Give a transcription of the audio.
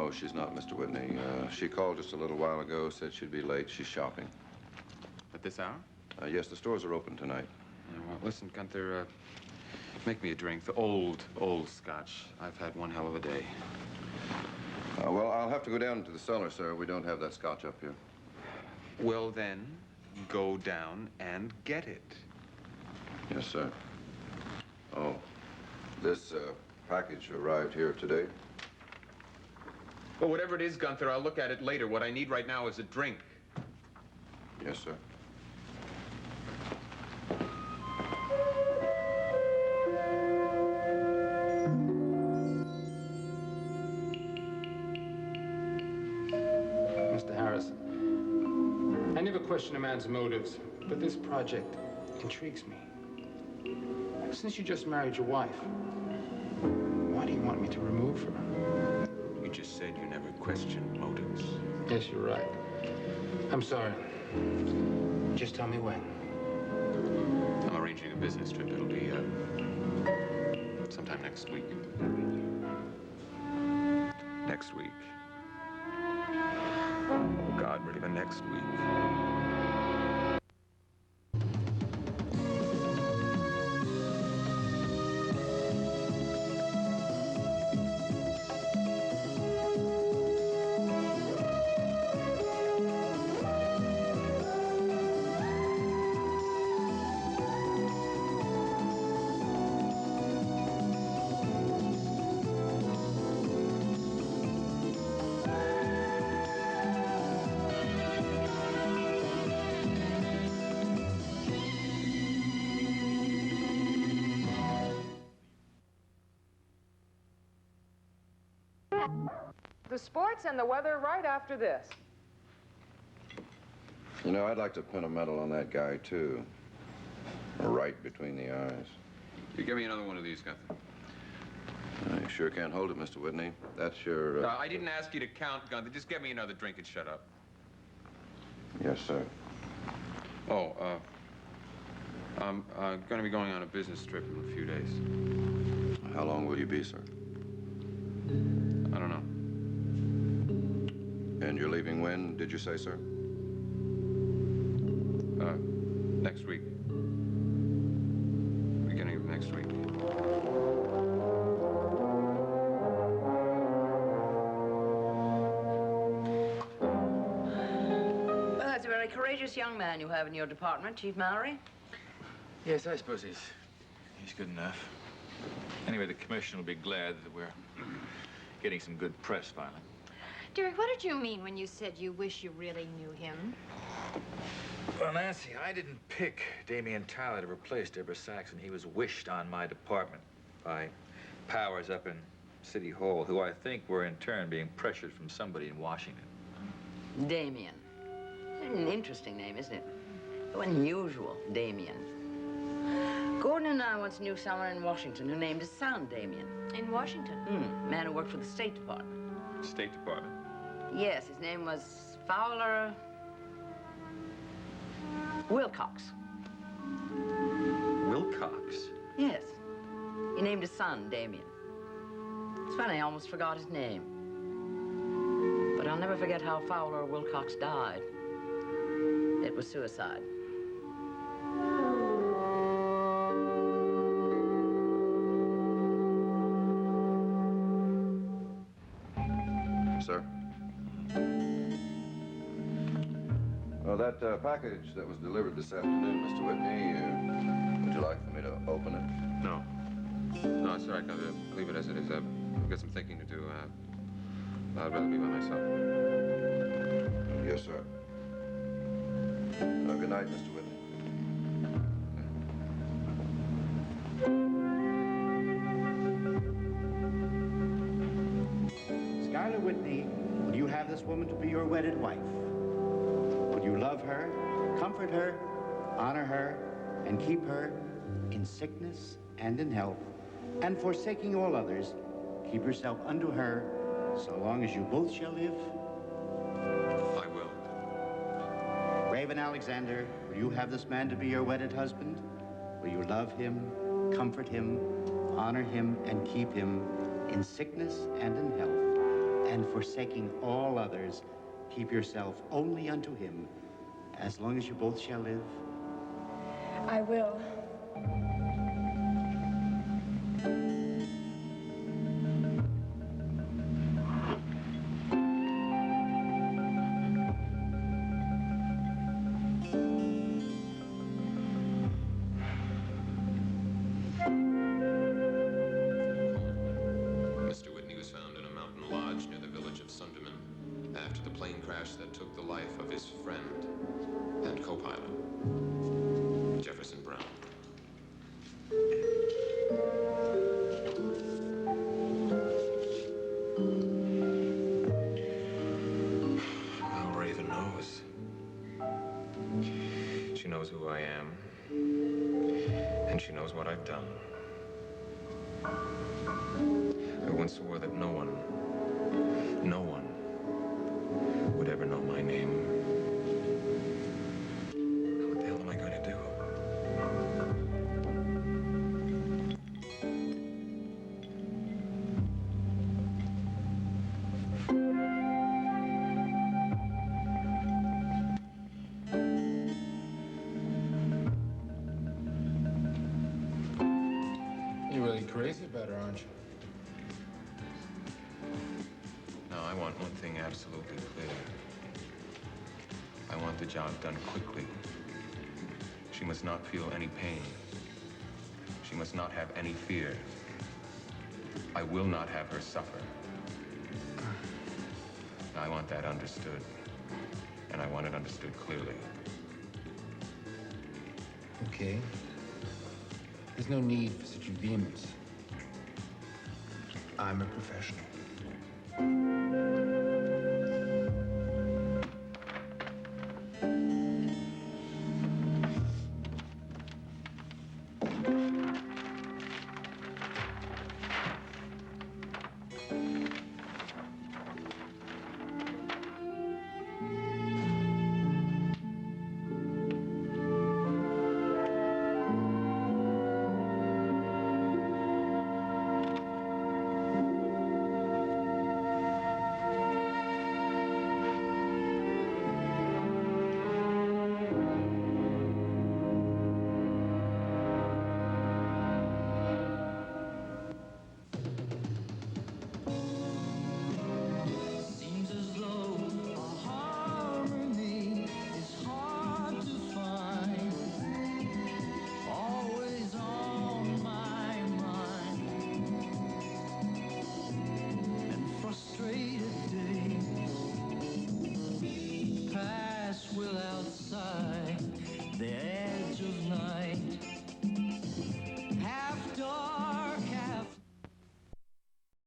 No, she's not, Mr. Whitney. She called just a little while ago, said she'd be late. She's shopping. At this hour? Yes, the stores are open tonight. Well, listen, Gunther, make me a drink. The old scotch. I've had one hell of a day. Well, I'll have to go down to the cellar, sir. We don't have that scotch up here. Well, then, go down and get it. Yes, sir. Oh, this package arrived here today. Well, whatever it is, Gunther, I'll look at it later. What I need right now is a drink. Yes, sir. Mr. Harrison, I never question a man's motives, but this project intrigues me. Since you just married your wife, why do you want me to remove her? You just said you never questioned motives. Yes, you're right. I'm sorry. Just tell me when. I'm arranging a business trip. It'll be, sometime next week. Next week. Oh, God, really, the next week. The sports and the weather right after this. You know, I'd like to pin a medal on that guy, too. Right between the eyes. You give me another one of these, Gunther. You sure can't hold it, Mr. Whitney. That's your... I didn't ask you to count, Gunther. Just get me another drink and shut up. Yes, sir. Oh, I'm going to be going on a business trip in a few days. How long will you be, sir? I don't know. And you're leaving when, did you say, sir? Next week. Beginning of next week. Well, that's a very courageous young man you have in your department, Chief Mallory. Yes, I suppose he's good enough. Anyway, the commission will be glad that we're getting some good press finally. Derek, what did you mean when you said you wish you really knew him? Well, Nancy, I didn't pick Damian Tyler to replace Deborah Saxon. He was wished on my department by powers up in City Hall, who I think were in turn being pressured from somebody in Washington. Damian. An interesting name, isn't it? So unusual, Damian. Gordon and I once knew someone in Washington who named his son Damian. In Washington? Man who worked for the State Department. State Department? Yes, his name was Fowler Wilcox. Wilcox? Yes. He named his son Damian. It's funny, I almost forgot his name. But I'll never forget how Fowler Wilcox died. It was suicide. Sir? Well, that package that was delivered this afternoon, Mr. Whitney, would you like for me to open it? No. No, it's all right, Gunther. Leave it as it is. I've got some thinking to do. I'd rather be by myself. Yes, sir. Good night, Mr. Whitney. Skylar Whitney, will you have this woman to be your wedded wife? Will you love her, comfort her, honor her, and keep her in sickness and in health, and forsaking all others, keep yourself unto her so long as you both shall live? I will. Raven Alexander, will you have this man to be your wedded husband? Will you love him, comfort him, honor him, and keep him in sickness and in health, and forsaking all others, keep yourself only unto him, as long as you both shall live? I will. Mr. Whitney was found in a mountain lodge near the village of Sunderman after the plane crash that took the life of his friend and co-pilot, Jefferson Brown. Well, Raven knows. She knows who I am, and she knows what I've done. I once swore that no one would ever know my name. What the hell am I going to do? You're really crazy about her, aren't you? Now, I want one thing absolutely clear. I want the job done quickly. She must not feel any pain. She must not have any fear. I will not have her suffer. I want that understood. And I want it understood clearly. Okay. There's no need for such vehemence. I'm a professional.